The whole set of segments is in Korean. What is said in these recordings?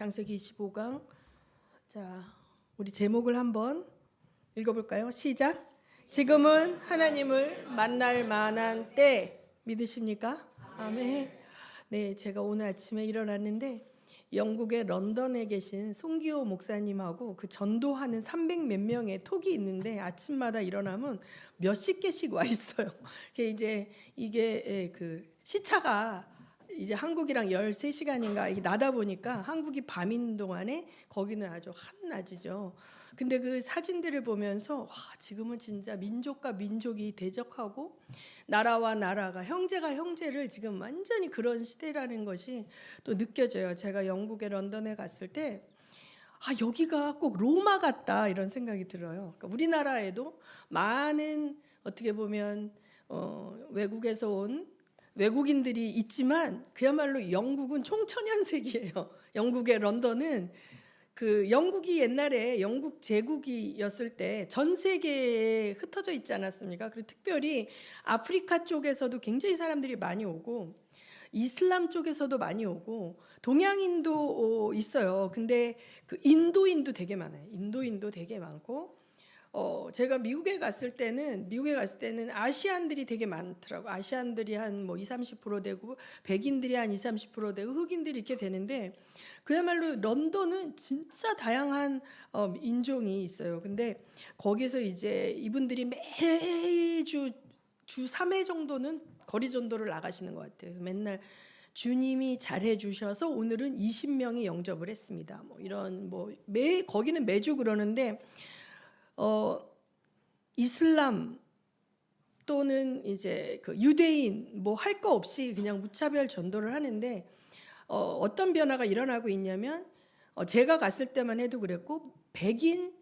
창세기 25강. 자, 우리 제목을 한번 읽어볼까요? 시작. 지금은 하나님을 만날 만한 때. 믿으십니까? 아멘. 네, 제가 오늘 아침에 일어났는데 영국의 런던에 계신 송기호 목사님하고 그 전도하는 300 몇 명의 톡이 있는데 아침마다 일어나면 몇십 개씩 와 있어요. 이게 그 시차가 이제 한국이랑 13시간인가 이게 나다 보니까 한국이 밤인 동안에 거기는 아주 한낮이죠. 근데 그 사진들을 보면서 와, 지금은 진짜 민족과 민족이 대적하고 나라와 나라가 형제가 형제를 지금 완전히 그런 시대라는 것이 또 느껴져요. 제가 영국의 런던에 갔을 때 여기가 꼭 로마 같다 이런 생각이 들어요. 그러니까 우리나라에도 많은 어떻게 보면 외국에서 온 외국인들이 있지만 그야말로 영국은 총천연색이에요. 영국의 런던은 그 영국이 옛날에 영국 제국이었을 때 전 세계에 흩어져 있지 않았습니까? 그리고 특별히 아프리카 쪽에서도 굉장히 사람들이 많이 오고 이슬람 쪽에서도 많이 오고 동양인도 있어요. 근데 그 인도인도 되게 많아요. 인도인도 되게 많고 제가 미국에 갔을 때는 아시안들이 되게 많더라고. 아시안들이 한 뭐 20-30% 되고 백인들이 한 20-30% 되고 흑인들이 이렇게 되는데 그야말로 런던은 진짜 다양한 인종이 있어요. 근데 거기서 이제 이분들이 매주 주 3회 정도는 거리 전도를 나가시는 것 같아요. 그래서 맨날 주님이 잘해 주셔서 오늘은 20명이 영접을 했습니다. 뭐 이런 거기는 매주 그러는데 이슬람 또는 이제 그 유대인 뭐 할 거 없이 그냥 무차별 전도를 하는데 어떤 변화가 일어나고 있냐면 제가 갔을 때만 해도 그랬고 백인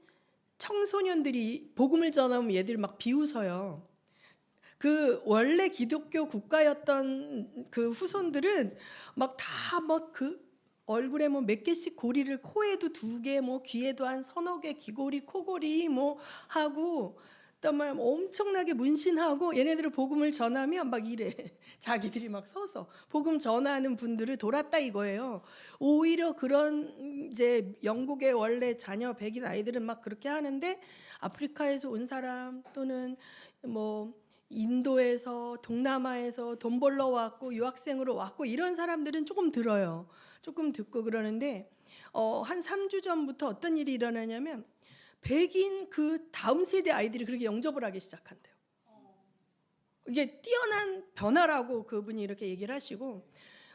청소년들이 복음을 전하면 얘들이 막 비웃어요. 그 원래 기독교 국가였던 그 후손들은 그 얼굴에 뭐 몇 개씩 고리를 코에도 2개, 뭐 귀에도 한 3-4개 귀고리, 코고리 뭐 하고 또 막 엄청나게 문신하고 얘네들을 복음을 전하면 막 이래. 자기들이 막 서서 복음 전하는 분들을 돌았다 이거예요. 오히려 그런 이제 영국의 원래 자녀 백인 아이들은 막 그렇게 하는데 아프리카에서 온 사람 또는 뭐 인도에서 동남아에서 돈 벌러 왔고 유학생으로 왔고 이런 사람들은 조금 들어요. 조금 듣고 그러는데 한 3주 전부터 어떤 일이 일어나냐면 백인 그 다음 세대 아이들이 그렇게 영접을 하기 시작한대요. 이게 뛰어난 변화라고 그분이 이렇게 얘기를 하시고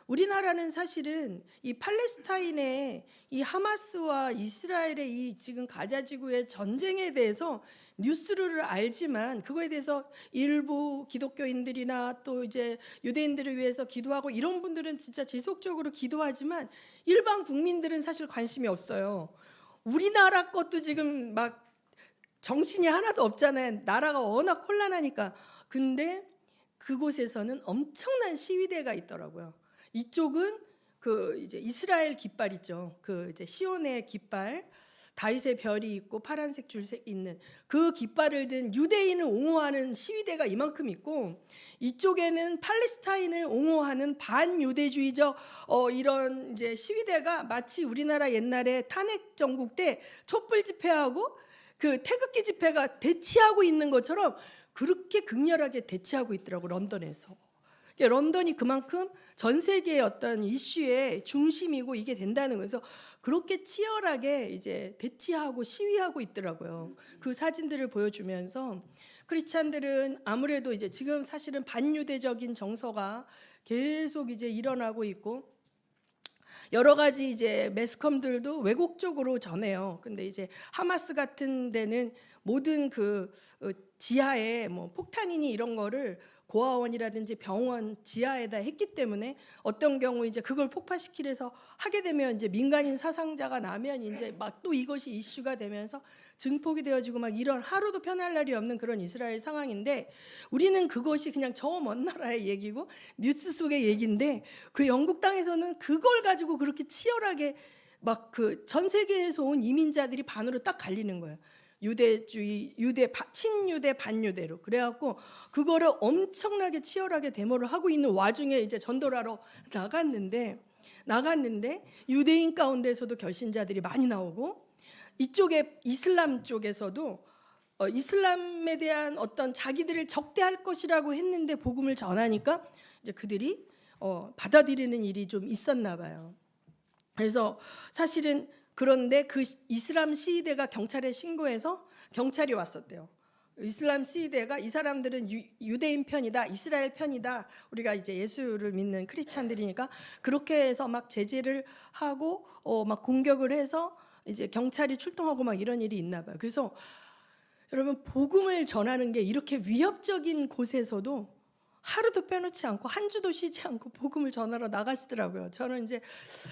우리나라는 사실은 이 팔레스타인의 이 하마스와 이스라엘의 이 지금 가자 지구의 전쟁에 대해서 뉴스를 알지만 그거에 대해서 일부 기독교인들이나 또 이제 유대인들을 위해서 기도하고 이런 분들은 진짜 지속적으로 기도하지만 일반 국민들은 사실 관심이 없어요. 우리나라 것도 지금 막 정신이 하나도 없잖아요. 나라가 워낙 혼란하니까. 근데 그곳에서는 엄청난 시위대가 있더라고요. 이쪽은 그 이제 이스라엘 깃발 있죠. 그 이제 시온의 깃발, 다윗의 별이 있고 파란색 줄색 있는 그 깃발을 든 유대인을 옹호하는 시위대가 이만큼 있고 이쪽에는 팔레스타인을 옹호하는 반유대주의적 이런 이제 시위대가 마치 우리나라 옛날에 탄핵 정국 때 촛불 집회하고 그 태극기 집회가 대치하고 있는 것처럼 그렇게 극렬하게 대치하고 있더라고 런던에서. 런던이 그만큼 전 세계의 어떤 이슈의 중심이고 이게 된다는 거예요. 그래서 그렇게 치열하게 이제 대치하고 시위하고 있더라고요. 그 사진들을 보여주면서 크리스찬들은 아무래도 이제 지금 사실은 반유대적인 정서가 계속 이제 일어나고 있고 여러 가지 이제 매스컴들도 왜곡적으로 전해요. 근데 이제 하마스 같은 데는 모든 그 지하에 뭐 폭탄이니 이런 거를 고아원이라든지 병원 지하에다 했기 때문에 어떤 경우 이제 그걸 폭파시키려서 하게 되면 이제 민간인 사상자가 나면 이제 막 또 이것이 이슈가 되면서 증폭이 되어지고 막 이런 하루도 편할 날이 없는 그런 이스라엘 상황인데 우리는 그것이 그냥 저 먼 나라의 얘기고 뉴스 속의 얘기인데 그 영국 땅에서는 그걸 가지고 그렇게 치열하게 막 그 전 세계에서 온 이민자들이 반으로 딱 갈리는 거예요. 유대주의, 친유대, 반유대로. 그래갖고 그거를 엄청나게 치열하게 데모를 하고 있는 와중에 이제 전도를 하러 나갔는데 나갔는데 유대인 가운데서도 결신자들이 많이 나오고 이쪽에 이슬람 쪽에서도 이슬람에 대한 어떤 자기들을 적대할 것이라고 했는데 복음을 전하니까 이제 그들이 받아들이는 일이 좀 있었나 봐요. 그래서 사실은 그런데 그 이슬람 시위대가 경찰에 신고해서 경찰이 왔었대요. 이슬람 시위대가 이 사람들은 유대인 편이다, 이스라엘 편이다. 우리가 이제 예수를 믿는 크리스찬들이니까 그렇게 해서 막 제재를 하고 막 공격을 해서 이제 경찰이 출동하고 막 이런 일이 있나 봐요. 그래서 여러분 복음을 전하는 게 이렇게 위협적인 곳에서도 하루도 빼놓지 않고 한 주도 쉬지 않고 복음을 전하러 나가시더라고요. 저는 이제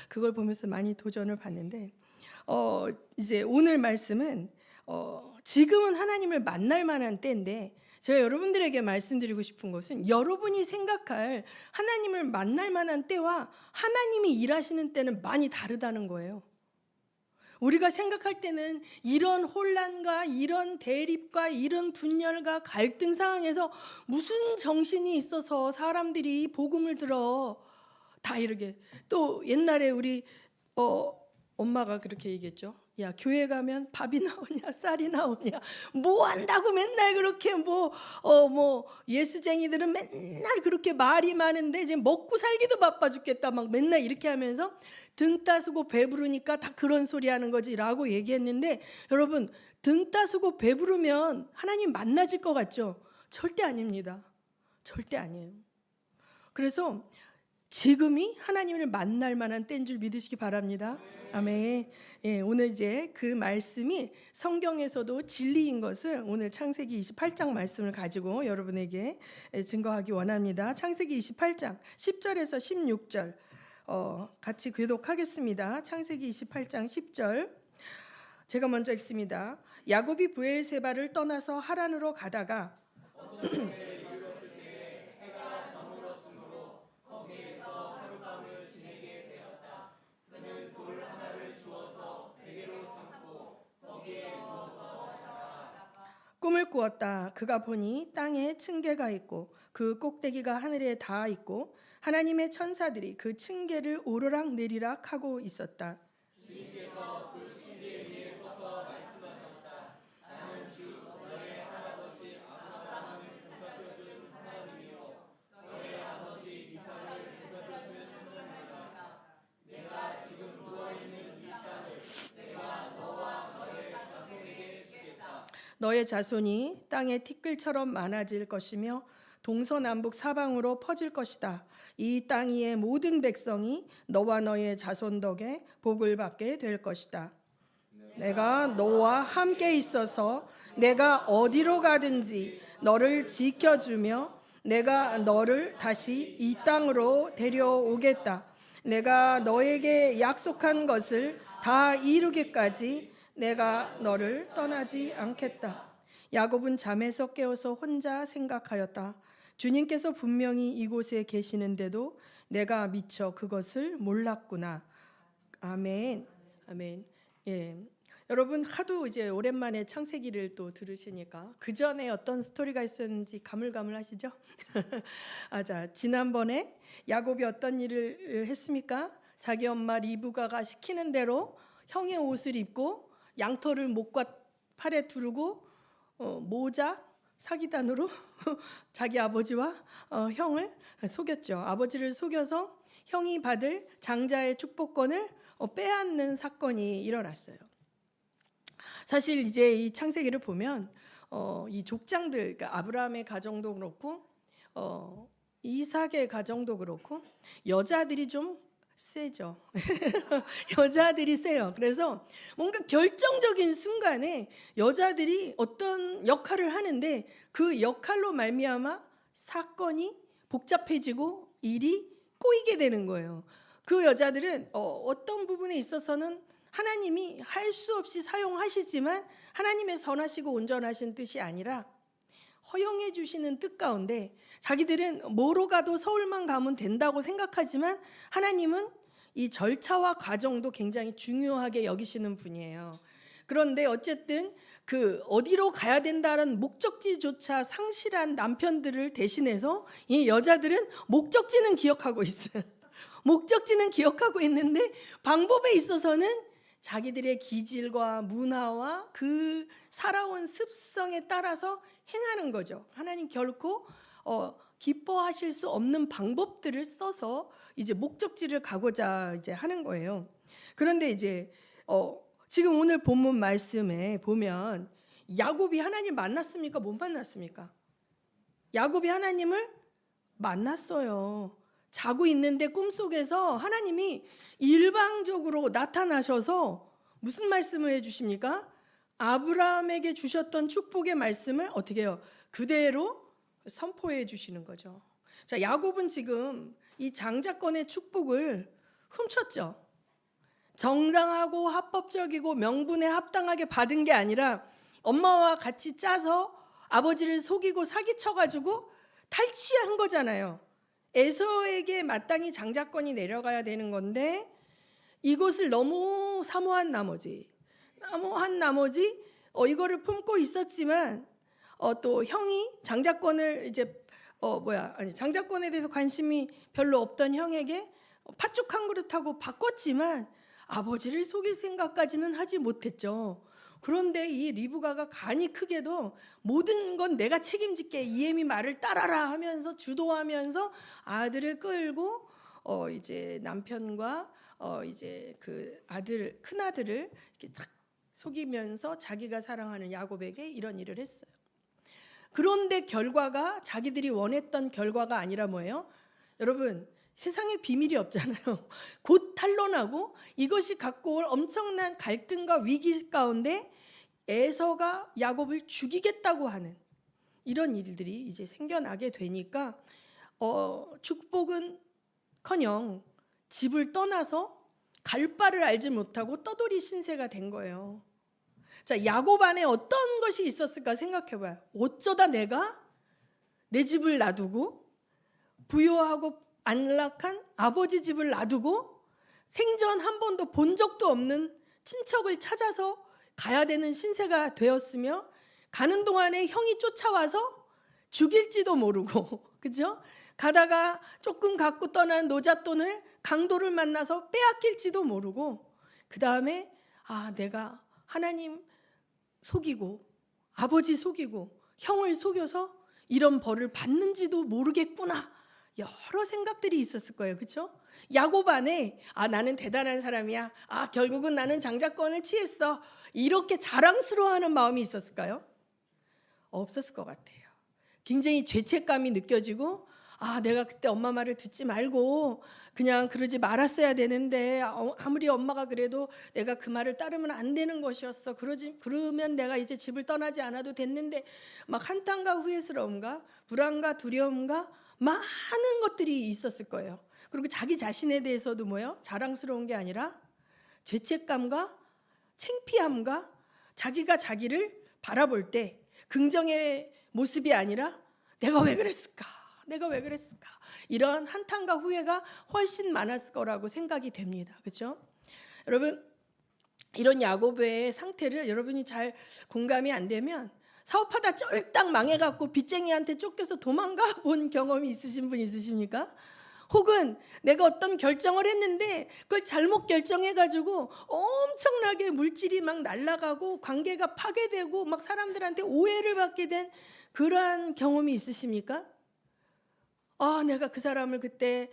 그걸 보면서 많이 도전을 받는데 이제 오늘 말씀은 지금은 하나님을 만날 만한 때인데 제가 여러분들에게 말씀드리고 싶은 것은 여러분이 생각할 하나님을 만날 만한 때와 하나님이 일하시는 때는 많이 다르다는 거예요. 우리가 생각할 때는 이런 혼란과 이런 대립과 이런 분열과 갈등 상황에서 무슨 정신이 있어서 사람들이 복음을 들어 다 이렇게. 또 옛날에 우리 엄마가 그렇게 얘기했죠. 야, 교회 가면 밥이 나오냐 쌀이 나오냐 뭐 한다고 맨날 그렇게 뭐 예수쟁이들은 맨날 그렇게 말이 많은데 이제 먹고 살기도 바빠 죽겠다 막 맨날 이렇게 하면서 등 따스고 배부르니까 다 그런 소리 하는 거지라고 얘기했는데 여러분 등 따스고 배부르면 하나님 만나질 것 같죠? 절대 아닙니다. 절대 아니에요. 그래서 지금이 하나님을 만날 만한 때인 줄 믿으시기 바랍니다. 아멘. 예, 오늘 이제 그 말씀이 성경에서도 진리인 것을 오늘 창세기 28장 말씀을 가지고 여러분에게 증거하기 원합니다. 창세기 28장 10절에서 16절 같이 교독하겠습니다. 창세기 28장 10절 제가 먼저 읽습니다. 야곱이 브엘세바를 떠나서 하란으로 가다가 꿈을 꾸었다. 그가 보니 땅에 층계가 있고 그 꼭대기가 하늘에 닿아 있고 하나님의 천사들이 그 층계를 오르락 내리락 하고 있었다. 주님께서 그 층계 위에 서서 말씀하셨다. 나는 주 너의 할아버지 아브라함을 되살려준 하나님이요 너의 아버지 이삭을 되살려준 하나님이다. 내가 지금 누워있는 이 땅을 내가 너와 너의 자손에게 주겠다. 너의 자손이 땅의 티끌처럼 많아질 것이며 동서남북 사방으로 퍼질 것이다. 이 땅 위의 모든 백성이 너와 너의 자손 덕에 복을 받게 될 것이다. 내가 너와 함께 있어서 내가 어디로 가든지 너를 지켜주며 내가 너를 다시 이 땅으로 데려오겠다. 내가 너에게 약속한 것을 다 이루기까지 내가 너를 떠나지 않겠다. 야곱은 잠에서 깨어서 혼자 생각하였다. 주님께서 분명히 이곳에 계시는데도 내가 미처 그것을 몰랐구나. 아멘. 아멘. 예. 여러분 하도 이제 오랜만에 창세기를 또 들으시니까 그 전에 어떤 스토리가 있었는지 가물가물하시죠? 자, 지난번에 야곱이 어떤 일을 했습니까? 자기 엄마 리브가가 시키는 대로 형의 옷을 입고 양털을 목과 팔에 두르고 모자 사기단으로 자기 아버지와 형을 속였죠. 아버지를 속여서 형이 받을 장자의 축복권을 빼앗는 사건이 일어났어요. 사실 이제 이 창세기를 보면 이 족장들, 그러니까 아브라함의 가정도 그렇고 이삭의 가정도 그렇고 여자들이 좀 세죠. 여자들이 세요. 그래서 뭔가 결정적인 순간에 여자들이 어떤 역할을 하는데 그 역할로 말미암아 사건이 복잡해지고 일이 꼬이게 되는 거예요. 그 여자들은 어떤 부분에 있어서는 하나님이 할 수 없이 사용하시지만 하나님의 선하시고 온전하신 뜻이 아니라 허용해 주시는 뜻 가운데 자기들은 뭐로 가도 서울만 가면 된다고 생각하지만 하나님은 이 절차와 과정도 굉장히 중요하게 여기시는 분이에요. 그런데 어쨌든 그 어디로 가야 된다는 목적지조차 상실한 남편들을 대신해서 이 여자들은 목적지는 기억하고 있어요. 목적지는 기억하고 있는데 방법에 있어서는 자기들의 기질과 문화와 그 살아온 습성에 따라서 행하는 거죠. 하나님 결코 기뻐하실 수 없는 방법들을 써서 이제 목적지를 가고자 이제 하는 거예요. 그런데 이제 지금 오늘 본문 말씀에 보면 야곱이 하나님 만났습니까? 못 만났습니까? 야곱이 하나님을 만났어요. 자고 있는데 꿈속에서 하나님이 일방적으로 나타나셔서 무슨 말씀을 해주십니까? 아브라함에게 주셨던 축복의 말씀을 어떻게 해요? 그대로 선포해 주시는 거죠. 자, 야곱은 지금 이 장자권의 축복을 훔쳤죠. 정당하고 합법적이고 명분에 합당하게 받은 게 아니라 엄마와 같이 짜서 아버지를 속이고 사기쳐가지고 탈취한 거잖아요. 에서에게 마땅히 장자권이 내려가야 되는 건데 이것을 너무 사모한 나머지 이거를 품고 있었지만 또 형이 장자권을 이제 장자권에 대해서 관심이 별로 없던 형에게 팥죽 한 그릇하고 바꿨지만 아버지를 속일 생각까지는 하지 못했죠. 그런데 이 리브가가 간이 크게도 모든 건 내가 책임질게, 이엠이 말을 따라라 하면서 주도하면서 아들을 끌고 이제 남편과 이제 그 아들, 큰 아들을 이렇게 탁 속이면서 자기가 사랑하는 야곱에게 이런 일을 했어요. 그런데 결과가 자기들이 원했던 결과가 아니라 뭐예요? 여러분, 세상에 비밀이 없잖아요. 곧 탄로나고 이것이 갖고 올 엄청난 갈등과 위기 가운데 에서가 야곱을 죽이겠다고 하는 이런 일들이 이제 생겨나게 되니까 축복은커녕 집을 떠나서 갈 바를 알지 못하고 떠돌이 신세가 된 거예요. 자, 야곱 안에 어떤 것이 있었을까 생각해봐요. 어쩌다 내가 내 집을 놔두고 부유하고 안락한 아버지 집을 놔두고 생전 한 번도 본 적도 없는 친척을 찾아서 가야 되는 신세가 되었으며 가는 동안에 형이 쫓아와서 죽일지도 모르고 그죠? 가다가 조금 갖고 떠난 노잣돈을 강도를 만나서 빼앗길지도 모르고 그 다음에 내가 하나님 속이고 아버지 속이고 형을 속여서 이런 벌을 받는지도 모르겠구나. 여러 생각들이 있었을 거예요. 그렇죠? 야곱 안에 나는 대단한 사람이야. 결국은 나는 장자권을 취했어. 이렇게 자랑스러워하는 마음이 있었을까요? 없었을 것 같아요. 굉장히 죄책감이 느껴지고 내가 그때 엄마 말을 듣지 말고 그냥 그러지 말았어야 되는데 아무리 엄마가 그래도 내가 그 말을 따르면 안 되는 것이었어. 그러면 내가 이제 집을 떠나지 않아도 됐는데 막 한탄과 후회스러움과 불안과 두려움과 많은 것들이 있었을 거예요. 그리고 자기 자신에 대해서도 자랑스러운 게 아니라 죄책감과 창피함과 자기가 자기를 바라볼 때 긍정의 모습이 아니라 내가 왜 그랬을까? 이런 한탄과 후회가 훨씬 많았을 거라고 생각이 됩니다. 그렇죠? 여러분, 이런 야곱의 상태를 여러분이 잘 공감이 안 되면 사업하다 쫄딱 망해갖고 빚쟁이한테 쫓겨서 도망가 본 경험이 있으신 분 있으십니까? 혹은 내가 어떤 결정을 했는데 그걸 잘못 결정해가지고 엄청나게 물질이 막 날아가고 관계가 파괴되고 막 사람들한테 오해를 받게 된 그러한 경험이 있으십니까? 내가 그 사람을 그때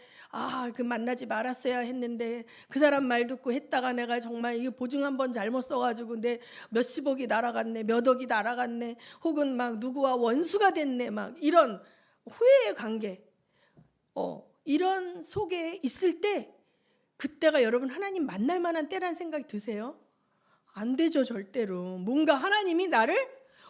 만나지 말았어야 했는데 그 사람 말 듣고 했다가 내가 정말 이 보증 한번 잘못 써가지고 내 몇십억이 날아갔네, 몇 억이 날아갔네, 혹은 막 누구와 원수가 됐네, 막 이런 후회의 관계, 이런 속에 있을 때 그때가 여러분 하나님 만날 만한 때라는 생각이 드세요? 안 되죠, 절대로. 뭔가 하나님이 나를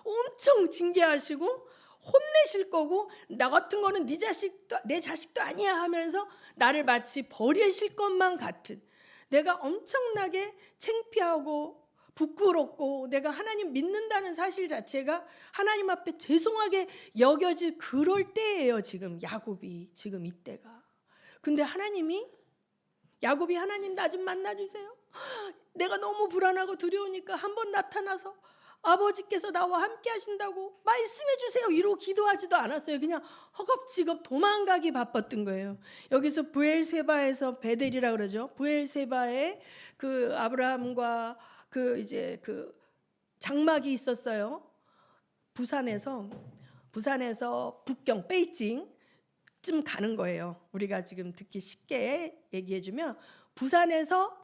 엄청 징계하시고 혼내실 거고 나 같은 거는 내 자식도 아니야 하면서 나를 마치 버리실 것만 같은, 내가 엄청나게 창피하고 부끄럽고 내가 하나님 믿는다는 사실 자체가 하나님 앞에 죄송하게 여겨질 그럴 때예요. 지금 야곱이 지금 이때가. 근데 야곱이 하나님 나 좀 만나주세요. 내가 너무 불안하고 두려우니까 한번 나타나서 아버지께서 나와 함께 하신다고 말씀해 주세요 이러고 기도하지도 않았어요. 그냥 허겁지겁 도망가기 바빴던 거예요. 여기서 부엘세바에서 베델이라 그러죠. 부엘세바에 그 아브라함과 그 이제 그 장막이 있었어요. 부산에서 북경 베이징쯤 가는 거예요. 우리가 지금 듣기 쉽게 얘기해 주면 부산에서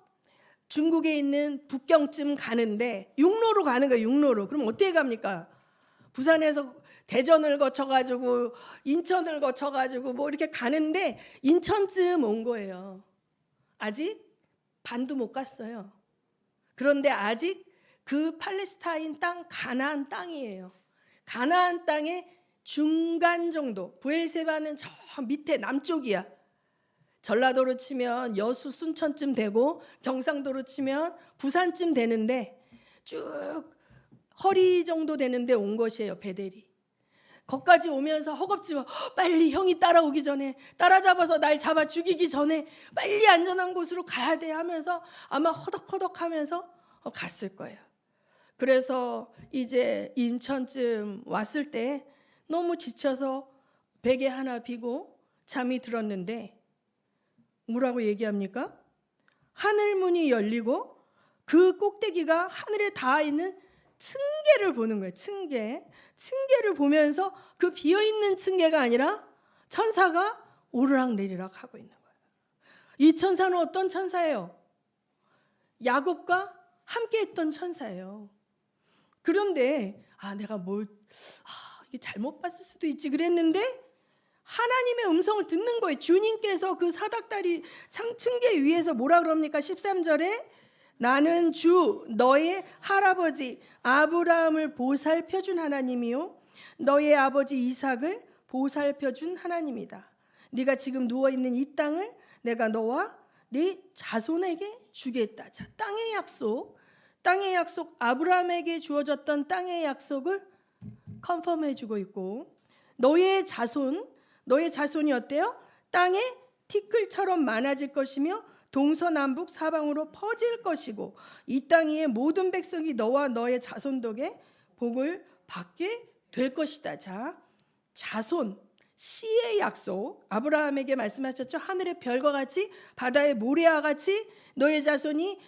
중국에 있는 북경쯤 가는데 육로로 가는 거예요. 육로로. 그럼 어떻게 갑니까? 부산에서 대전을 거쳐가지고 인천을 거쳐가지고 뭐 이렇게 가는데 인천쯤 온 거예요. 아직 반도 못 갔어요. 그런데 아직 그 팔레스타인 땅 가나안 땅이에요. 가나안 땅의 중간 정도. 부엘세바는 저 밑에 남쪽이야. 전라도로 치면 여수 순천쯤 되고 경상도로 치면 부산쯤 되는데 쭉 허리 정도 되는데 온 것이에요. 베델이. 거기까지 오면서 허겁지겁 빨리 형이 따라오기 전에 따라잡아서 날 잡아 죽이기 전에 빨리 안전한 곳으로 가야 돼 하면서 아마 허덕허덕하면서 갔을 거예요. 그래서 이제 인천쯤 왔을 때 너무 지쳐서 베개 하나 비고 잠이 들었는데 뭐라고 얘기합니까? 하늘 문이 열리고 그 꼭대기가 하늘에 닿아 있는 층계를 보는 거예요. 층계를 보면서 그 비어 있는 층계가 아니라 천사가 오르락내리락 하고 있는 거예요. 이 천사는 어떤 천사예요? 야곱과 함께했던 천사예요. 그런데 내가 이게 잘못 봤을 수도 있지 그랬는데 하나님의 음성을 듣는 거예요. 주님께서 그 사닥다리 층계 위에서 뭐라 그럽니까? 13절에 나는 주 너의 할아버지 아브라함을 보살펴준 하나님이요 너의 아버지 이삭을 보살펴준 하나님이다. 네가 지금 누워있는 이 땅을 내가 너와 네 자손에게 주겠다. 자, 땅의 약속 아브라함에게 주어졌던 땅의 약속을 컨펌해주고 있고 너의 자손이 어때요? 땅에 티끌처럼 많아질 것이며 동서남북 사방으로 퍼질 것이고 이 땅 위의 모든 백성이 너와 너의 자손 덕에 복을 받게 될 것이다. 자, 자손, 씨의 약속 아브라함에게 말씀하셨죠. 하늘의 별과 같이 바다의 모래와 같이 너의 자손이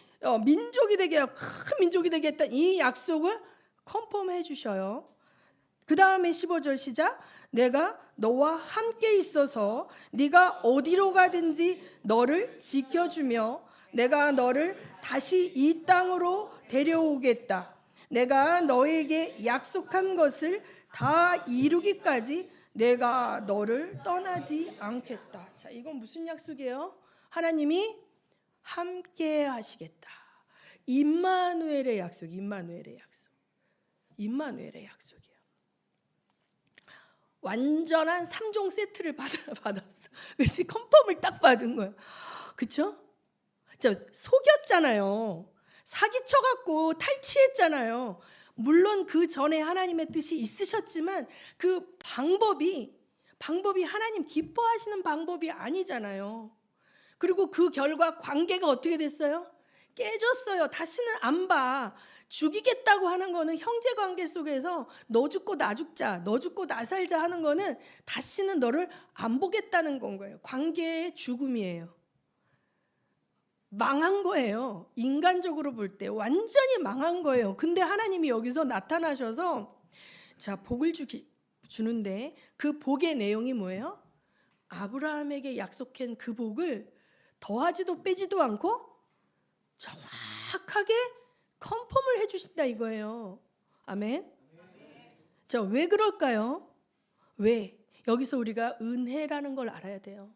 민족이 되게 큰 민족이 되겠다. 이 약속을 컨펌해 주셔요. 그 다음에 15절 시작. 내가 너와 함께 있어서 네가 어디로 가든지 너를 지켜주며 내가 너를 다시 이 땅으로 데려오겠다. 내가 너에게 약속한 것을 다 이루기까지 내가 너를 떠나지 않겠다. 자, 이건 무슨 약속이에요? 하나님이 함께 하시겠다. 임마누엘의 약속. 임마누엘의 약속이에요. 완전한 3종 세트를 받았어. 그치? 컨펌을 딱 받은 거야. 그쵸? 속였잖아요. 사기쳐갖고 탈취했잖아요. 물론 그 전에 하나님의 뜻이 있으셨지만 그 방법이 하나님 기뻐하시는 방법이 아니잖아요. 그리고 그 결과 관계가 어떻게 됐어요? 깨졌어요. 다시는 안 봐. 죽이겠다고 하는 거는 형제 관계 속에서 너 죽고 나 죽자, 너 죽고 나 살자 하는 거는 다시는 너를 안 보겠다는 건 거예요. 관계의 죽음이에요. 망한 거예요. 인간적으로 볼 때 완전히 망한 거예요. 근데 하나님이 여기서 나타나셔서 자, 복을 주는데 그 복의 내용이 뭐예요? 아브라함에게 약속한 그 복을 더하지도 빼지도 않고 정확하게 컨펌을 해주신다 이거예요. 아멘. 자, 왜 그럴까요? 왜? 여기서 우리가 은혜라는 걸 알아야 돼요.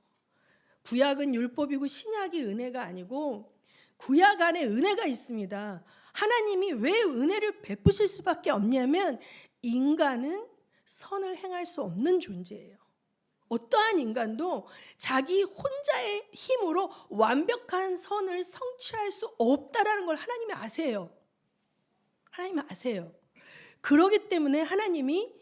구약은 율법이고 신약이 은혜가 아니고 구약 안에 은혜가 있습니다. 하나님이 왜 은혜를 베푸실 수밖에 없냐면 인간은 선을 행할 수 없는 존재예요. 어떠한 인간도 자기 혼자의 힘으로 완벽한 선을 성취할 수 없다라는 걸 하나님이 아세요. 하나님이 아세요. 그렇기 때문에 하나님이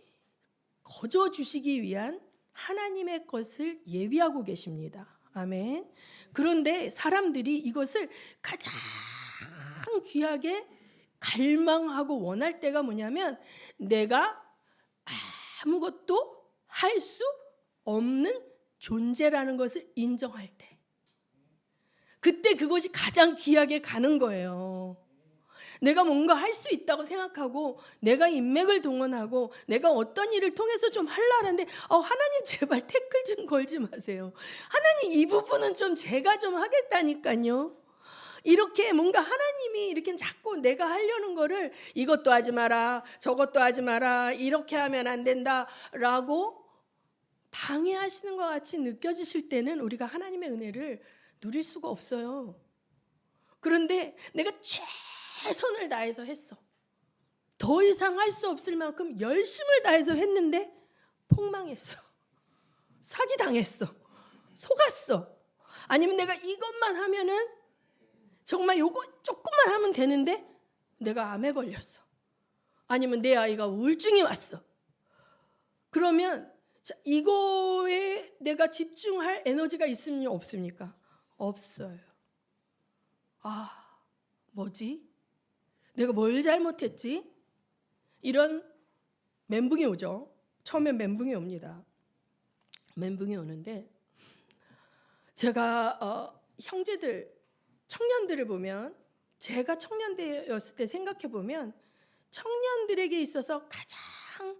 거저 주시기 위한 하나님의 것을 예비하고 계십니다. 아멘. 그런데 사람들이 이것을 가장 귀하게 갈망하고 원할 때가 뭐냐면 내가 아무것도 할 수 없는 존재라는 것을 인정할 때, 그때 그것이 가장 귀하게 가는 거예요. 내가 뭔가 할 수 있다고 생각하고 내가 인맥을 동원하고 내가 어떤 일을 통해서 좀 하려는데 하나님 제발 태클 좀 걸지 마세요. 하나님 이 부분은 좀 제가 좀 하겠다니까요. 이렇게 뭔가 하나님이 이렇게 자꾸 내가 하려는 거를 이것도 하지 마라, 저것도 하지 마라, 이렇게 하면 안 된다라고 방해하시는 것 같이 느껴지실 때는 우리가 하나님의 은혜를 누릴 수가 없어요. 그런데 내가 최선을 다해서 했어. 더 이상 할 수 없을 만큼 열심을 다해서 했는데 폭망했어. 사기당했어. 속았어. 아니면 내가 이것만 하면은 정말 요거 조금만 하면 되는데 내가 암에 걸렸어. 아니면 내 아이가 우울증이 왔어. 그러면 이거에 내가 집중할 에너지가 있습니까? 없습니까? 없어요. 뭐지? 내가 뭘 잘못했지? 이런 멘붕이 오죠. 처음엔 멘붕이 옵니다. 멘붕이 오는데 제가 형제들, 청년들을 보면, 제가 청년대였을 때 생각해 보면 청년들에게 있어서 가장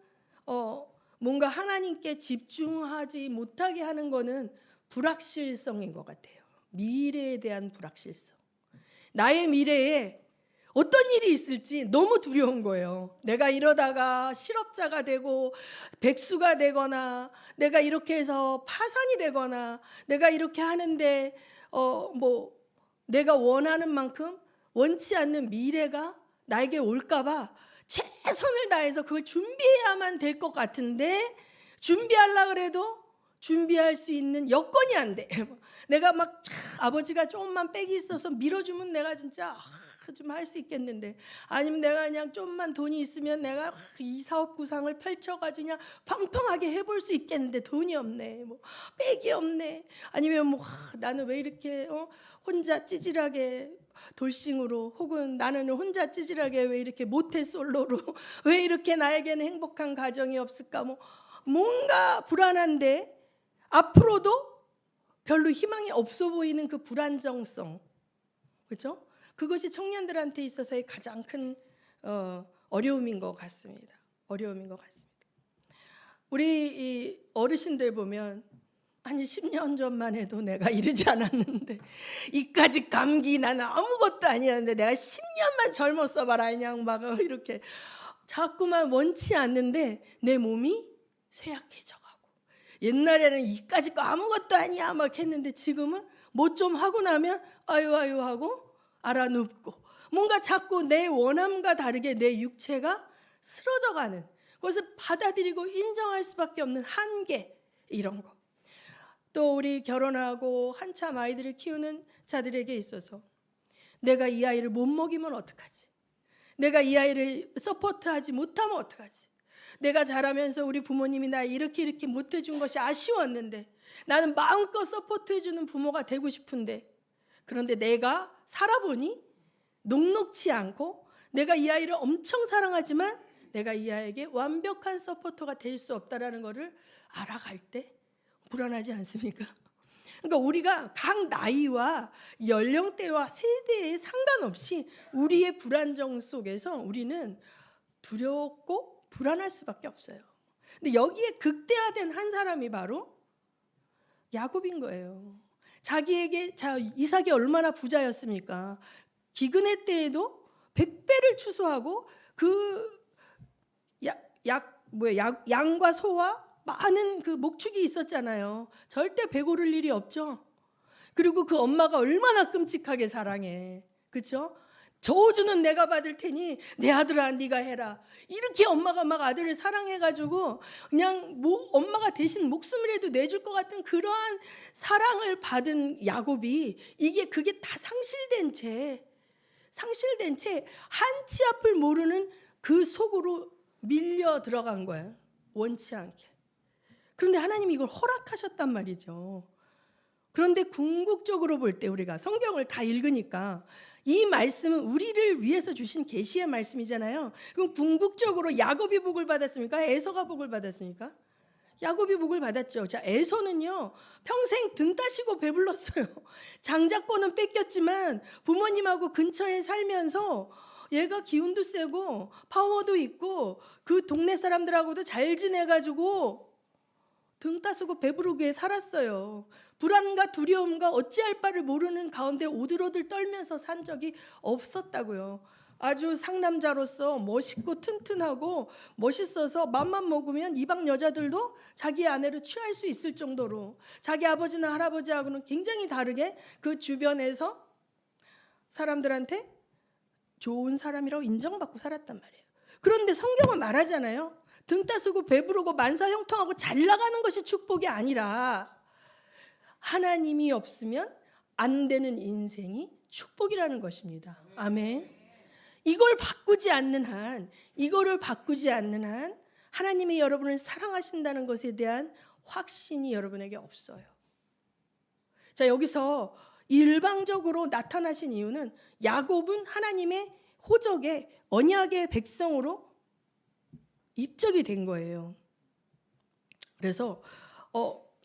뭔가 하나님께 집중하지 못하게 하는 거는 불확실성인 것 같아요. 미래에 대한 불확실성. 나의 미래에 어떤 일이 있을지 너무 두려운 거예요. 내가 이러다가 실업자가 되고 백수가 되거나 내가 이렇게 해서 파산이 되거나 내가 이렇게 하는데 내가 원하는 만큼 원치 않는 미래가 나에게 올까 봐 최선을 다해서 그걸 준비해야만 될 것 같은데 준비하려고 그래도 준비할 수 있는 여건이 안 돼. 내가 막 아버지가 조금만 빽이 있어서 밀어주면 내가 진짜 좀 할 수 있겠는데, 아니면 내가 그냥 좀만 돈이 있으면 내가 이 사업 구상을 펼쳐가지고 그냥 팡팡하게 해볼 수 있겠는데 돈이 없네, 빽이 없네, 아니면 나는 왜 이렇게 혼자 찌질하게 돌싱으로, 혹은 나는 혼자 찌질하게 왜 이렇게 모태솔로로 왜 이렇게 나에게는 행복한 가정이 없을까, 뭔가 불안한데 앞으로도 별로 희망이 없어 보이는 그 불안정성, 그렇죠? 그것이 청년들한테 있어서의 가장 큰 어려움인 것 같습니다. 어려움인 것 같습니다. 우리 이 어르신들 보면 아니 10년 전만 해도 내가 이러지 않았는데 이까지 감기 나는 아무것도 아니었는데 내가 10년만 젊었어 봐라, 그냥 막 이렇게 자꾸만 원치 않는데 내 몸이 쇠약해져 가고, 옛날에는 이까지 거 아무것도 아니야 막 했는데 지금은 뭐 좀 하고 나면 아유 하고 알아눕고, 뭔가 자꾸 내 원함과 다르게 내 육체가 쓰러져가는 그것을 받아들이고 인정할 수밖에 없는 한계, 이런 거. 또 우리 결혼하고 한참 아이들을 키우는 자들에게 있어서 내가 이 아이를 못 먹이면 어떡하지? 내가 이 아이를 서포트하지 못하면 어떡하지? 내가 자라면서 우리 부모님이 나 이렇게 못해준 것이 아쉬웠는데 나는 마음껏 서포트해주는 부모가 되고 싶은데, 그런데 내가 살아보니 녹록치 않고 내가 이 아이를 엄청 사랑하지만 내가 이 아이에게 완벽한 서포터가 될 수 없다라는 것을 알아갈 때 불안하지 않습니까? 그러니까 우리가 각 나이와 연령대와 세대에 상관없이 우리의 불안정 속에서 우리는 두렵고 불안할 수밖에 없어요. 근데 여기에 극대화된 한 사람이 바로 야곱인 거예요. 자기에게 이삭이 얼마나 부자였습니까? 기근의 때에도 100배를 추수하고 그 양과 소와 많은 그 목축이 있었잖아요. 절대 배고를 일이 없죠. 그리고 그 엄마가 얼마나 끔찍하게 사랑해, 그렇죠? 저주는 내가 받을 테니 내 아들아 네가 해라. 이렇게 엄마가 막 아들을 사랑해가지고 그냥 엄마가 대신 목숨이라도 내줄 것 같은 그러한 사랑을 받은 야곱이 그게 다 상실된 채 한치 앞을 모르는 그 속으로 밀려 들어간 거예요. 원치 않게. 그런데 하나님이 이걸 허락하셨단 말이죠. 그런데 궁극적으로 볼 때 우리가 성경을 다 읽으니까 이 말씀은 우리를 위해서 주신 계시의 말씀이잖아요. 그럼 궁극적으로 야곱이 복을 받았습니까? 에서가 복을 받았습니까? 야곱이 복을 받았죠. 자, 에서는요 평생 등 따시고 배불렀어요. 장자권은 뺏겼지만 부모님하고 근처에 살면서 얘가 기운도 세고 파워도 있고 그 동네 사람들하고도 잘 지내가지고 등 따스고 배부르게 살았어요. 불안과 두려움과 어찌할 바를 모르는 가운데 오들오들 떨면서 산 적이 없었다고요. 아주 상남자로서 멋있고 튼튼하고 멋있어서 맘만 먹으면 이방 여자들도 자기 아내를 취할 수 있을 정도로 자기 아버지나 할아버지하고는 굉장히 다르게 그 주변에서 사람들한테 좋은 사람이라고 인정받고 살았단 말이에요. 그런데 성경은 말하잖아요. 등 따스고 배부르고 만사 형통하고 잘 나가는 것이 축복이 아니라 하나님이 없으면 안 되는 인생이 축복이라는 것입니다. 아멘. 이거를 바꾸지 않는 한 하나님이 여러분을 사랑하신다는 것에 대한 확신이 여러분에게 없어요. 자, 여기서 일방적으로 나타나신 이유는 야곱은 하나님의 호적의 언약의 백성으로 입적이 된 거예요. 그래서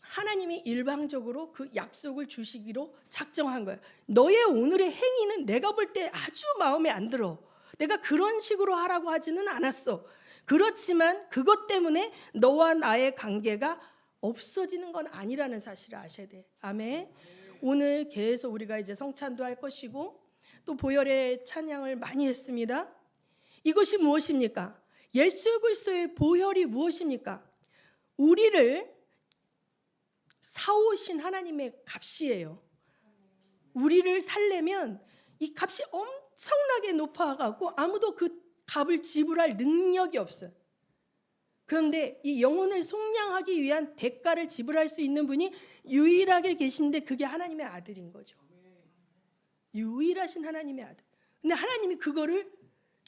하나님이 일방적으로 그 약속을 주시기로 작정한 거예요. 너의 오늘의 행위는 내가 볼 때 아주 마음에 안 들어. 내가 그런 식으로 하라고 하지는 않았어. 그렇지만 그것 때문에 너와 나의 관계가 없어지는 건 아니라는 사실을 아셔야 돼. 아멘. 오늘 계속 우리가 이제 성찬도 할 것이고 또 보혈의 찬양을 많이 했습니다. 이것이 무엇입니까? 예수 그리스도의 보혈이 무엇입니까? 우리를 사오신 하나님의 값이에요. 우리를 살려면 이 값이 엄청나게 높아가고 아무도 그 값을 지불할 능력이 없어요. 그런데 이 영혼을 속량하기 위한 대가를 지불할 수 있는 분이 유일하게 계신데 그게 하나님의 아들인 거죠. 유일하신 하나님의 아들. 근데 하나님이 그거를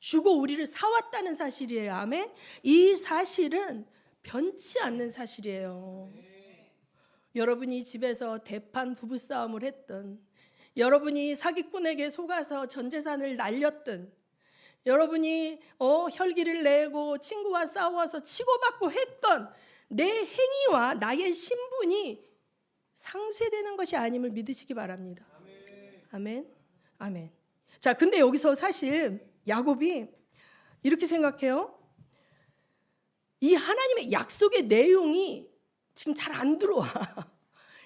주고 우리를 사왔다는 사실이에요. 아멘. 이 사실은 변치 않는 사실이에요. 여러분이 집에서 대판 부부싸움을 했던, 여러분이 사기꾼에게 속아서 전 재산을 날렸던, 여러분이 혈기를 내고 친구와 싸워서 치고받고 했던 내 행위와 나의 신분이 상쇄되는 것이 아님을 믿으시기 바랍니다. 아멘. 아멘. 자, 근데 여기서 사실 야곱이 이렇게 생각해요. 이 하나님의 약속의 내용이 지금 잘 안 들어와.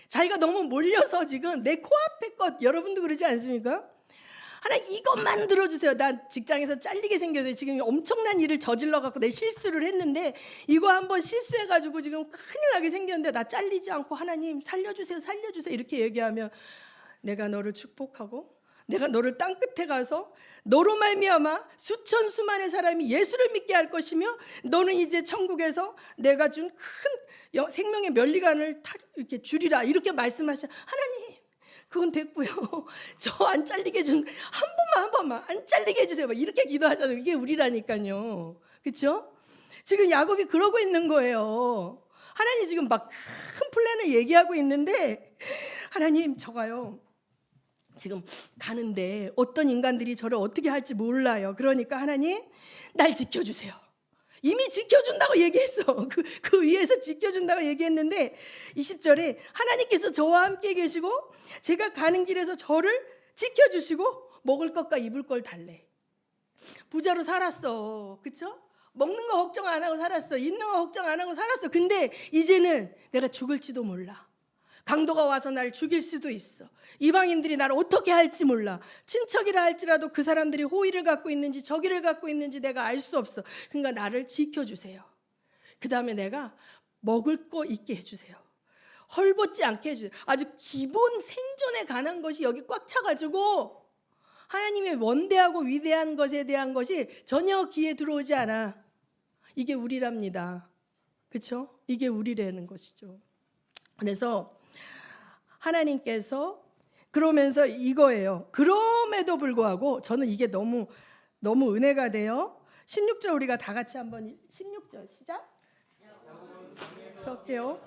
자기가 너무 몰려서 지금 내 코앞에 것, 여러분도 그러지 않습니까? 하나님 이것만 들어주세요. 나 직장에서 잘리게 생겨서 지금 엄청난 일을 저질러 갖고 내 실수를 했는데 이거 한번 실수해가지고 지금 큰일 나게 생겼는데 나 잘리지 않고 하나님 살려주세요, 살려주세요 이렇게 얘기하면 내가 너를 축복하고 내가 너를 땅끝에 가서 너로 말미암아 수천 수만의 사람이 예수를 믿게 할 것이며 너는 이제 천국에서 내가 준 큰 생명의 면류관을 이렇게 주리라 이렇게 말씀하셔. 하나님 그건 됐고요. 저 안 잘리게 한 번만 안 잘리게 해주세요. 막 이렇게 기도하잖아요. 이게 우리라니까요. 그렇죠? 지금 야곱이 그러고 있는 거예요. 하나님 지금 막 큰 플랜을 얘기하고 있는데 하나님 저가요. 지금 가는데 어떤 인간들이 저를 어떻게 할지 몰라요. 그러니까 하나님 날 지켜주세요. 이미 지켜준다고 얘기했어. 그 위에서 지켜준다고 얘기했는데 20절에 하나님께서 저와 함께 계시고 제가 가는 길에서 저를 지켜주시고 먹을 것과 입을 걸 달래. 부자로 살았어. 그렇죠? 먹는 거 걱정 안 하고 살았어. 입는 거 걱정 안 하고 살았어. 근데 이제는 내가 죽을지도 몰라. 강도가 와서 날 죽일 수도 있어. 이방인들이 나를 어떻게 할지 몰라. 친척이라 할지라도 그 사람들이 호의를 갖고 있는지 적의를 갖고 있는지 내가 알 수 없어. 그러니까 나를 지켜주세요. 그 다음에 내가 먹을 거 있게 해주세요. 헐벗지 않게 해주세요. 아주 기본 생존에 관한 것이 여기 꽉 차가지고 하나님의 원대하고 위대한 것에 대한 것이 전혀 귀에 들어오지 않아. 이게 우리랍니다. 그렇죠? 이게 우리라는 것이죠. 그래서 하나님께서 그러면서 이거예요. 그럼에도 불구하고 저는 이게 너무 은혜가 돼요. 16절 우리가 다 같이 한번 16절 시작. 할게요.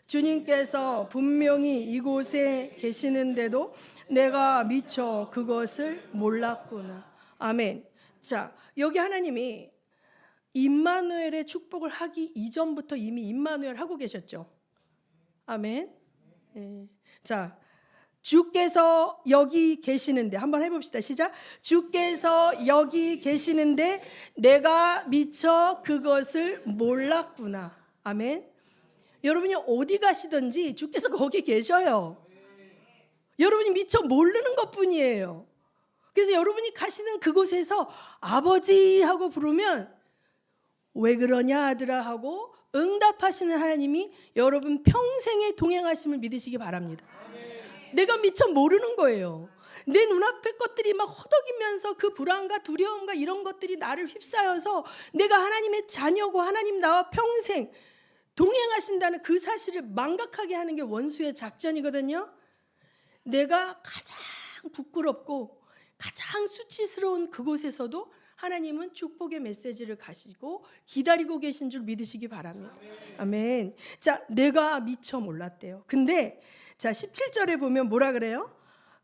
주님께서 분명히 이곳에 계시는데도 내가 미처 그것을 몰랐구나. 아멘. 자, 여기 하나님이 임마누엘의 축복을 하기 이전부터 이미 임마누엘 하고 계셨죠. 아멘. 예. 자, 주께서 여기 계시는데, 한번 해봅시다. 시작. 주께서 여기 계시는데 내가 미처 그것을 몰랐구나. 아멘. 여러분이 어디 가시든지 주께서 거기 계셔요. 여러분이 미처 모르는 것뿐이에요. 그래서 여러분이 가시는 그곳에서 아버지 하고 부르면 왜 그러냐 아들아 하고 응답하시는 하나님이 여러분 평생에 동행하심을 믿으시기 바랍니다. 내가 미처 모르는 거예요. 내 눈앞의 것들이 막 허덕이면서 그 불안과 두려움과 이런 것들이 나를 휩싸여서 내가 하나님의 자녀고 하나님 나와 평생 동행하신다는 그 사실을 망각하게 하는 게 원수의 작전이거든요. 내가 가장 부끄럽고 가장 수치스러운 그곳에서도 하나님은 축복의 메시지를 가시고 기다리고 계신 줄 믿으시기 바랍니다. 아멘. 자, 내가 미처 몰랐대요. 근데 자, 17절에 보면 뭐라 그래요?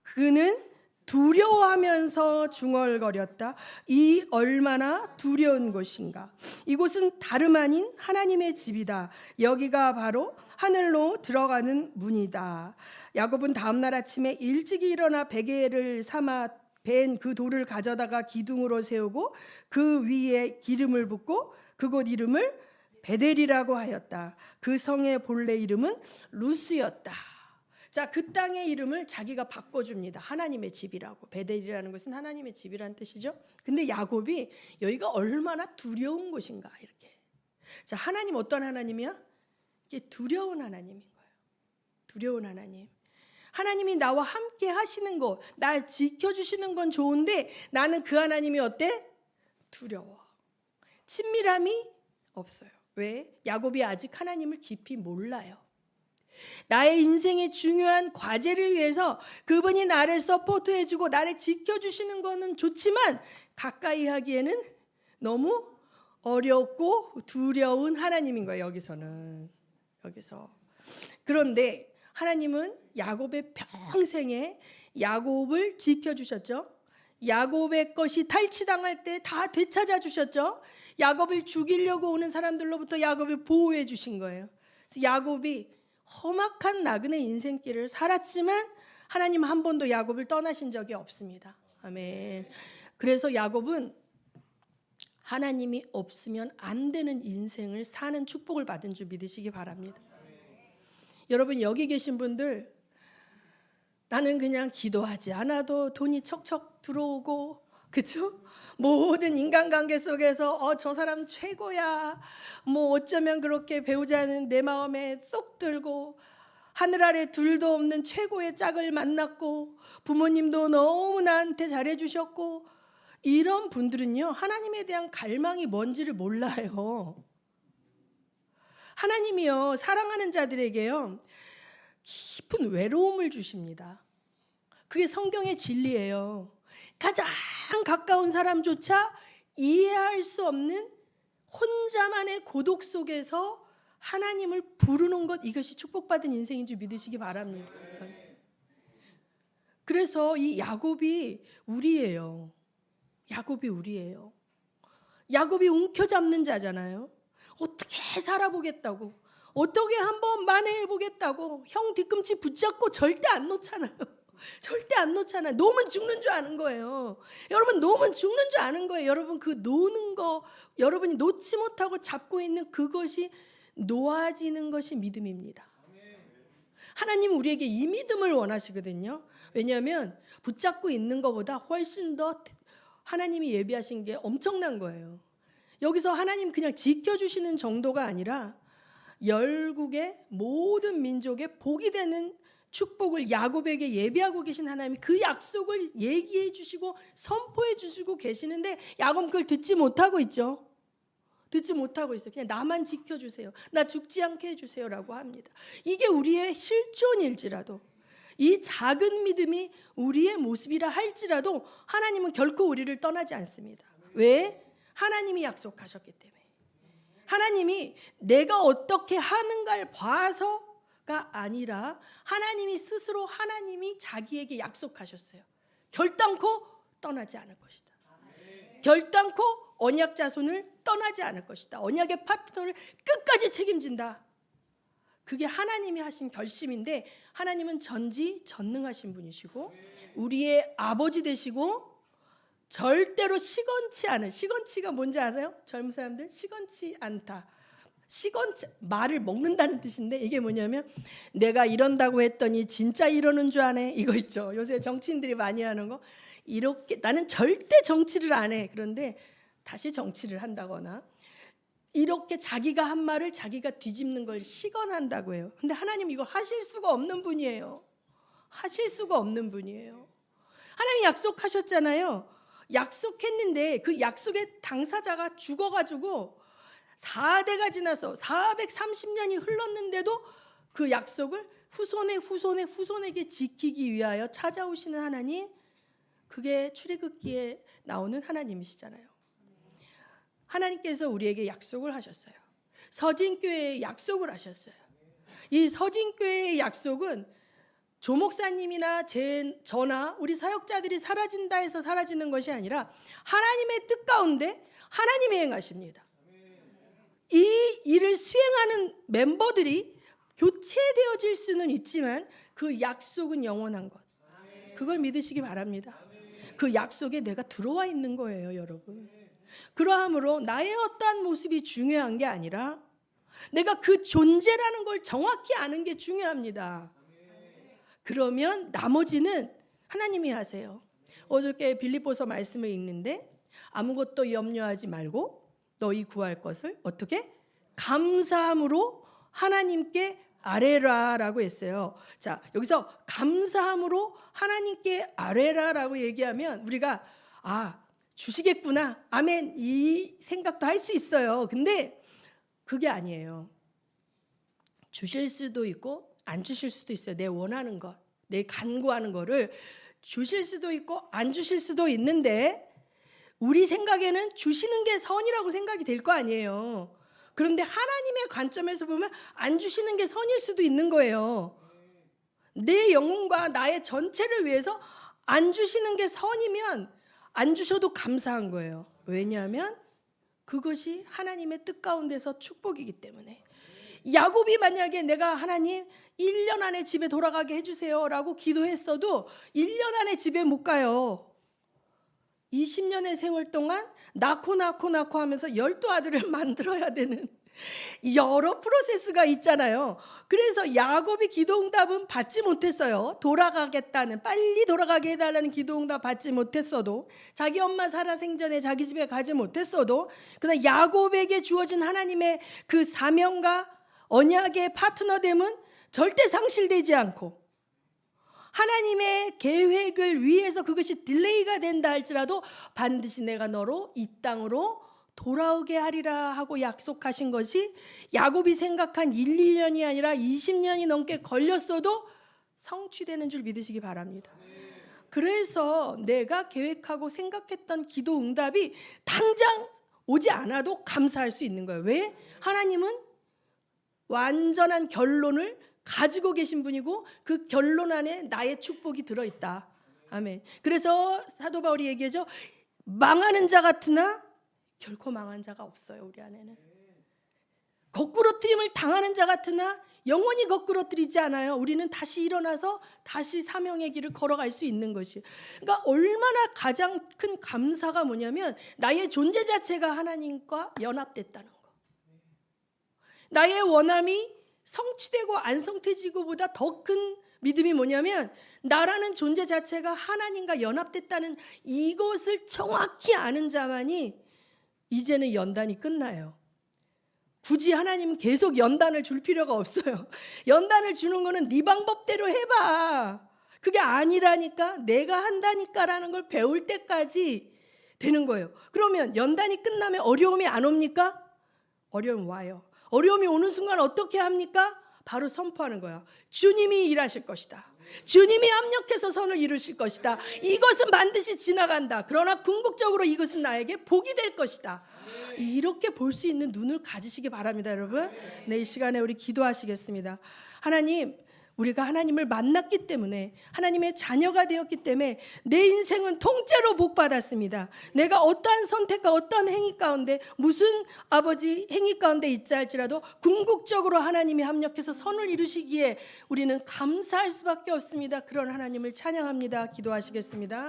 그는 두려워하면서 중얼거렸다. 이 얼마나 두려운 곳인가. 이곳은 다름 아닌 하나님의 집이다. 여기가 바로 하늘로 들어가는 문이다. 야곱은 다음 날 아침에 일찍이 일어나 베개를 삼아 벤 그 돌을 가져다가 기둥으로 세우고 그 위에 기름을 붓고 그곳 이름을 베델이라고 하였다. 그 성의 본래 이름은 루스였다. 자, 그 땅의 이름을 자기가 바꿔줍니다. 하나님의 집이라고. 베델이라는 것은 하나님의 집이라는 뜻이죠. 근데 야곱이 여기가 얼마나 두려운 곳인가 이렇게. 자, 하나님 어떤 하나님이야? 이게 두려운 하나님인 거예요. 두려운 하나님. 하나님이 나와 함께 하시는 것, 날 지켜주시는 건 좋은데 나는 그 하나님이 어때? 두려워. 친밀함이 없어요. 왜? 야곱이 아직 하나님을 깊이 몰라요. 나의 인생의 중요한 과제를 위해서 그분이 나를 서포트해주고 나를 지켜주시는 거는 좋지만 가까이 하기에는 너무 어렵고 두려운 하나님인 거예요. 여기서. 그런데 하나님은 야곱의 평생에 야곱을 지켜주셨죠. 야곱의 것이 탈취당할 때 다 되찾아 주셨죠. 야곱을 죽이려고 오는 사람들로부터 야곱을 보호해 주신 거예요. 그래서 야곱이 험악한 나그네 인생길을 살았지만 하나님 한 번도 야곱을 떠나신 적이 없습니다. 아멘. 그래서 야곱은 하나님이 없으면 안 되는 인생을 사는 축복을 받은 줄 믿으시기 바랍니다. 여러분 여기 계신 분들 나는 그냥 기도하지 않아도 돈이 척척 들어오고 그렇죠? 모든 인간관계 속에서 저 사람 최고야. 뭐 어쩌면 그렇게 배우자는 내 마음에 쏙 들고 하늘 아래 둘도 없는 최고의 짝을 만났고 부모님도 너무 나한테 잘해주셨고 이런 분들은요 하나님에 대한 갈망이 뭔지를 몰라요. 하나님이요 사랑하는 자들에게요 깊은 외로움을 주십니다. 그게 성경의 진리예요. 가장 가까운 사람조차 이해할 수 없는 혼자만의 고독 속에서 하나님을 부르는 것 이것이 축복받은 인생인 줄 믿으시기 바랍니다. 그래서 이 야곱이 우리예요. 야곱이 우리예요. 야곱이 움켜잡는 자잖아요. 어떻게 살아보겠다고 어떻게 한번 만회해보겠다고 형 뒤꿈치 붙잡고 절대 안 놓잖아요. 절대 안 놓잖아요. 놓으면 죽는 줄 아는 거예요. 여러분 놓으면 죽는 줄 아는 거예요. 여러분 그 놓는 거 여러분이 놓지 못하고 잡고 있는 그것이 놓아지는 것이 믿음입니다. 하나님은 우리에게 이 믿음을 원하시거든요. 왜냐하면 붙잡고 있는 것보다 훨씬 더 하나님이 예비하신 게 엄청난 거예요. 여기서 하나님 그냥 지켜주시는 정도가 아니라 열국의 모든 민족의 복이 되는 축복을 야곱에게 예비하고 계신 하나님이 그 약속을 얘기해 주시고 선포해 주시고 계시는데 야곱 그걸 듣지 못하고 있죠. 듣지 못하고 있어요. 그냥 나만 지켜주세요. 나 죽지 않게 해주세요라고 합니다. 이게 우리의 실존일지라도 이 작은 믿음이 우리의 모습이라 할지라도 하나님은 결코 우리를 떠나지 않습니다. 왜? 하나님이 약속하셨기 때문에. 하나님이 내가 어떻게 하는가를 봐서 아니라 하나님이 스스로 하나님이 자기에게 약속하셨어요. 결단코 떠나지 않을 것이다. 결단코 언약 자손을 떠나지 않을 것이다. 언약의 파트너를 끝까지 책임진다. 그게 하나님이 하신 결심인데, 하나님은 전지전능하신 분이시고 우리의 아버지 되시고 절대로 시건치 않을, 시건치가 뭔지 아세요? 젊은 사람들, 시건치 않다. 시건치, 말을 먹는다는 뜻인데 이게 뭐냐면 내가 이런다고 했더니 진짜 이러는 줄 아네, 이거 있죠. 요새 정치인들이 많이 하는 거. 이렇게 나는 절대 정치를 안 해. 그런데 다시 정치를 한다거나 이렇게 자기가 한 말을 자기가 뒤집는 걸 시건한다고 해요. 근데 하나님 이거 하실 수가 없는 분이에요. 하실 수가 없는 분이에요. 하나님 약속하셨잖아요. 약속했는데 그 약속의 당사자가 죽어가지고 4대가 지나서 430년이 흘렀는데도 그 약속을 후손에게 지키기 위하여 찾아오시는 하나님, 그게 출애굽기에 나오는 하나님이시잖아요. 하나님께서 우리에게 약속을 하셨어요. 서진교회에 약속을 하셨어요. 이 서진교회의 약속은 조 목사님이나 저나 우리 사역자들이 사라진다 해서 사라지는 것이 아니라 하나님의 뜻 가운데 하나님이 행하십니다. 이 일을 수행하는 멤버들이 교체되어질 수는 있지만 그 약속은 영원한 것. 그걸 믿으시기 바랍니다. 그 약속에 내가 들어와 있는 거예요, 여러분. 그러함으로 나의 어떠한 모습이 중요한 게 아니라 내가 그 존재라는 걸 정확히 아는 게 중요합니다. 그러면 나머지는 하나님이 하세요. 어저께 빌립보서 말씀을 읽는데 아무것도 염려하지 말고 너희 구할 것을 어떻게? 감사함으로 하나님께 아뢰라라고 했어요. 자, 여기서 감사함으로 하나님께 아뢰라라고 얘기하면 우리가 주시겠구나, 아멘, 이 생각도 할 수 있어요. 근데 그게 아니에요. 주실 수도 있고 안 주실 수도 있어요. 내 원하는 것, 내 간구하는 거를 주실 수도 있고 안 주실 수도 있는데 우리 생각에는 주시는 게 선이라고 생각이 될 거 아니에요. 그런데 하나님의 관점에서 보면 안 주시는 게 선일 수도 있는 거예요. 내 영혼과 나의 전체를 위해서 안 주시는 게 선이면 안 주셔도 감사한 거예요. 왜냐하면 그것이 하나님의 뜻 가운데서 축복이기 때문에. 야곱이 만약에 내가 하나님 1년 안에 집에 돌아가게 해주세요 라고 기도했어도 1년 안에 집에 못 가요. 20년의 세월 동안 낳고 하면서 12아들을 만들어야 되는 여러 프로세스가 있잖아요. 그래서 야곱이 기도응답은 받지 못했어요. 빨리 돌아가게 해달라는 기도응답 받지 못했어도, 자기 엄마 살아 생전에 자기 집에 가지 못했어도, 그러나 야곱에게 주어진 하나님의 그 사명과 언약의 파트너됨은 절대 상실되지 않고 하나님의 계획을 위해서 그것이 딜레이가 된다 할지라도 반드시 내가 너로 이 땅으로 돌아오게 하리라 하고 약속하신 것이 야곱이 생각한 1, 2년이 아니라 20년이 넘게 걸렸어도 성취되는 줄 믿으시기 바랍니다. 그래서 내가 계획하고 생각했던 기도 응답이 당장 오지 않아도 감사할 수 있는 거예요. 왜? 하나님은 완전한 결론을 가지고 계신 분이고 그 결론 안에 나의 축복이 들어있다. 아멘. 그래서 사도 바울이 얘기하죠. 망하는 자 같으나 결코 망한 자가 없어요. 우리 안에는. 거꾸로뜨림을 당하는 자 같으나 영원히 거꾸로뜨리지 않아요. 우리는 다시 일어나서 다시 사명의 길을 걸어갈 수 있는 것이. 그러니까 얼마나 가장 큰 감사가 뭐냐면 나의 존재 자체가 하나님과 연합됐다는 거. 나의 원함이 성취되고 안 성취되고보다 더 큰 믿음이 뭐냐면 나라는 존재 자체가 하나님과 연합됐다는 이것을 정확히 아는 자만이 이제는 연단이 끝나요. 굳이 하나님은 계속 연단을 줄 필요가 없어요. 연단을 주는 거는 네 방법대로 해봐. 그게 아니라니까, 내가 한다니까라는 걸 배울 때까지 되는 거예요. 그러면 연단이 끝나면 어려움이 안 옵니까? 어려움 와요. 어려움이 오는 순간 어떻게 합니까? 바로 선포하는 거예요. 주님이 일하실 것이다. 주님이 합력해서 선을 이루실 것이다. 이것은 반드시 지나간다. 그러나 궁극적으로 이것은 나에게 복이 될 것이다. 이렇게 볼 수 있는 눈을 가지시기 바랍니다, 여러분. 네, 이 시간에 우리 기도하시겠습니다. 하나님, 우리가 하나님을 만났기 때문에 하나님의 자녀가 되었기 때문에 내 인생은 통째로 복 받았습니다. 내가 어떠한 선택과 어떠한 행위 가운데 무슨 아버지 행위 가운데 있자 할지라도 궁극적으로 하나님이 합력해서 선을 이루시기에 우리는 감사할 수밖에 없습니다. 그런 하나님을 찬양합니다. 기도하시겠습니다.